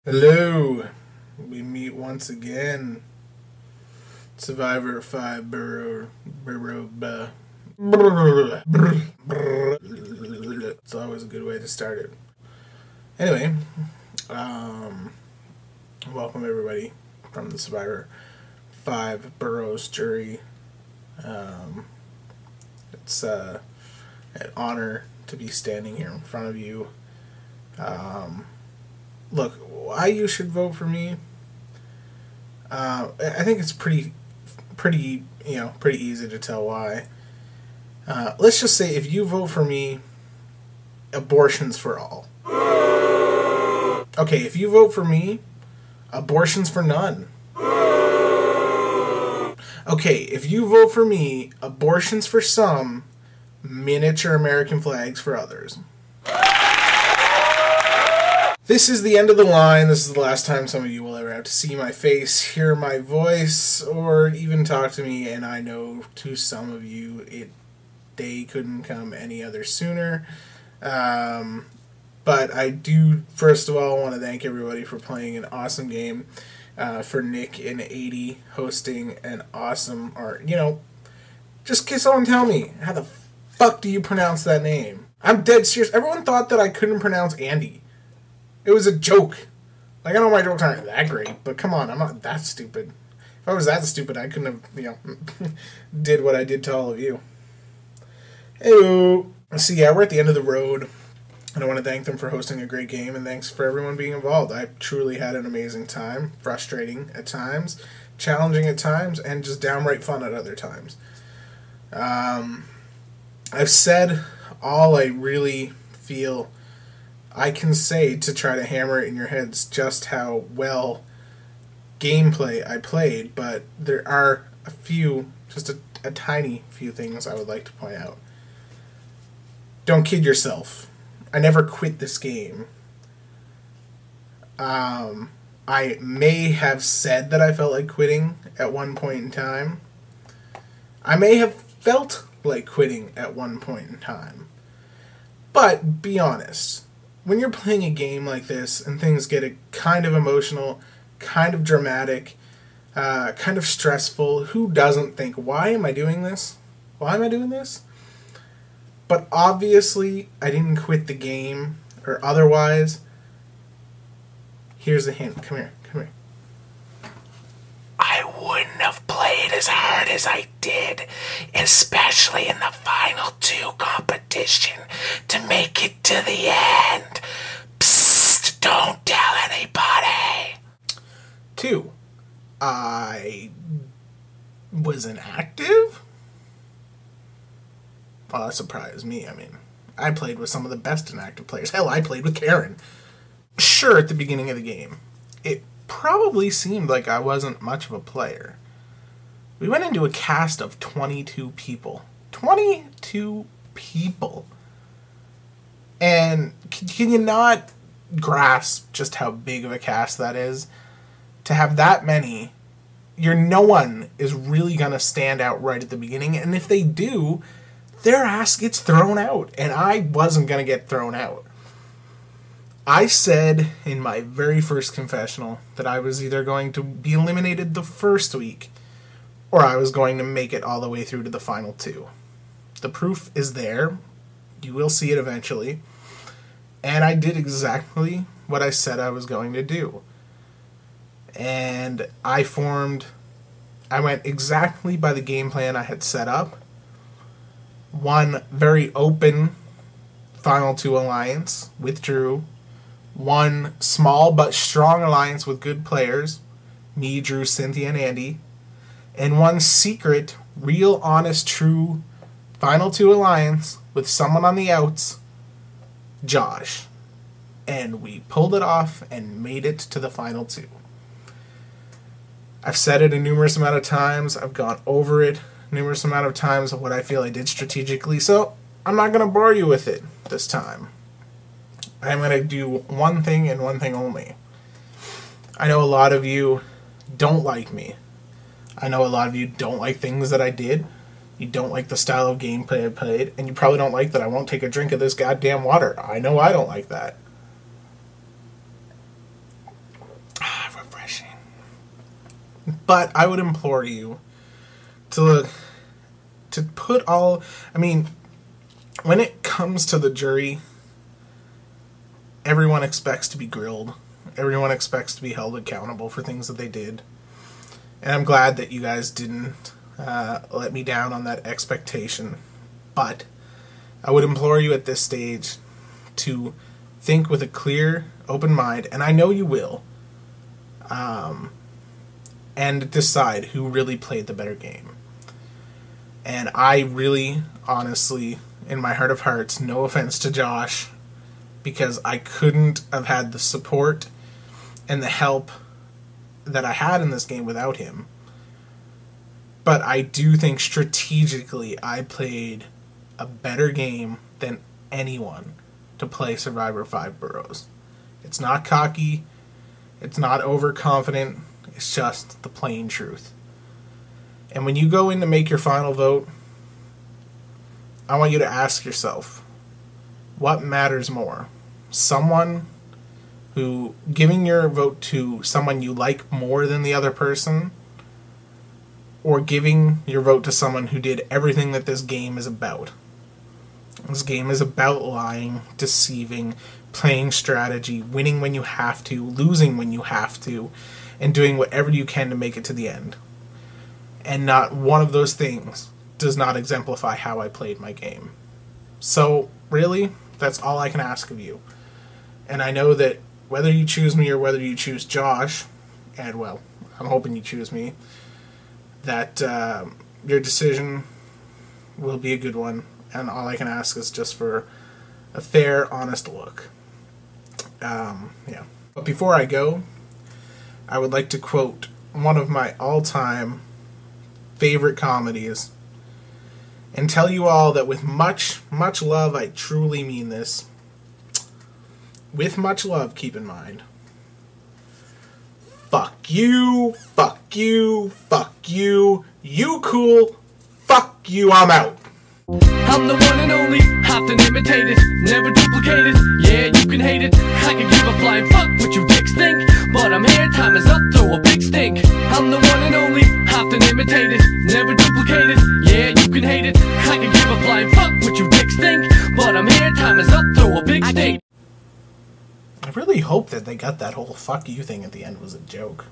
Hello, we meet once again. Survivor 5 It's always a good way to start it. Anyway, welcome everybody from the Survivor 5 Boroughs jury. It's an honor to be standing here in front of you. Look, why you should vote for me? I think it's pretty easy to tell why. Let's just say if you vote for me, abortion's for all. Okay, if you vote for me, abortion's for none. Okay, if you vote for me, abortion's for some, miniature American flags for others. This is the end of the line. This is the last time some of you will ever have to see my face, hear my voice, or even talk to me. And I know to some of you, they couldn't come any other sooner. But I do, first of all, want to thank everybody for playing an awesome game. For Nick and 80 hosting an awesome, just can someone tell me, how the fuck do you pronounce that name? I'm dead serious. Everyone thought that I couldn't pronounce Andy. It was a joke. Like, I know my jokes aren't that great, but come on, I'm not that stupid. If I was that stupid, I couldn't have, did what I did to all of you. Hey, so yeah, we're at the end of the road, and I want to thank them for hosting a great game, and thanks for everyone being involved. I truly had an amazing time, frustrating at times, challenging at times, and just downright fun at other times. I've said all I really feel I can say to try to hammer it in your heads just how well gameplay I played, but there are a few, just a tiny few things I would like to point out. Don't kid yourself. I never quit this game. I may have said that I felt like quitting at one point in time. I may have felt like quitting at one point in time. But be honest. When you're playing a game like this and things get kind of emotional, kind of dramatic, kind of stressful, who doesn't think, why am I doing this? Why am I doing this? But obviously, I didn't quit the game or otherwise. Here's the hint. Come here. I wouldn't have played as hard as I did, especially in the final 2 competition, to make it to the end. Psst, don't tell anybody. 2, I was inactive? Well, that surprised me. I mean, I played with some of the best inactive players. Hell, I played with Karen. Sure, at the beginning of the game, it probably seemed like I wasn't much of a player. We went into a cast of 22 people. 22 people. And can you not grasp just how big of a cast that is? To have that many, no one is really going to stand out right at the beginning. And if they do, their ass gets thrown out. And I wasn't going to get thrown out. I said in my very first confessional that I was either going to be eliminated the first week or I was going to make it all the way through to the final 2. The proof is there. You will see it eventually. And I did exactly what I said I was going to do. And I went exactly by the game plan I had set up. One very open final 2 alliance with Drew. One small but strong alliance with good players, me, Drew, Cynthia, and Andy. And one secret, real, honest, true final 2 alliance with someone on the outs, Josh. And we pulled it off and made it to the final 2. I've said it a numerous amount of times. I've gone over it numerous amount of times of what I feel I did strategically, so I'm not going to bore you with it this time. I'm going to do one thing and one thing only. I know a lot of you don't like me. I know a lot of you don't like things that I did. You don't like the style of gameplay I played. And you probably don't like that I won't take a drink of this goddamn water. I know I don't like that. refreshing. But I would implore you to put all... I mean, when it comes to the jury, everyone expects to be grilled. Everyone expects to be held accountable for things that they did. And I'm glad that you guys didn't let me down on that expectation. But I would implore you at this stage to think with a clear, open mind, and I know you will, and decide who really played the better game. And I really, honestly, in my heart of hearts, no offense to Josh, because I couldn't have had the support and the help that I had in this game without him. But I do think strategically I played a better game than anyone to play Survivor 5 Boroughs. It's not cocky, it's not overconfident, it's just the plain truth. And when you go in to make your final vote, I want you to ask yourself, what matters more? Someone who, giving your vote to someone you like more than the other person, or giving your vote to someone who did everything that this game is about. This game is about lying, deceiving, playing strategy, winning when you have to, losing when you have to, and doing whatever you can to make it to the end. And not one of those things does not exemplify how I played my game. So, really, that's all I can ask of you. And I know that whether you choose me or whether you choose Josh, and well, I'm hoping you choose me, that your decision will be a good one. And all I can ask is just for a fair, honest look. Yeah. But before I go, I would like to quote one of my all-time favorite comedies and tell you all that with much, much love, I truly mean this. With much love, keep in mind. Fuck you, fuck you, fuck you, you cool, fuck you, I'm out. I'm the one and only, often imitated, never duplicated. Yeah, you can hate it, I can give a flying fuck what you dicks think. But I'm here, time is up, throw a big stink. I'm the one and only, often imitated, never duplicated. Yeah, you can hate it, I can give a flying fuck what you dicks think. But I'm here, time is up, throw a big stink. I really hope that they got that whole fuck you thing at the end was a joke.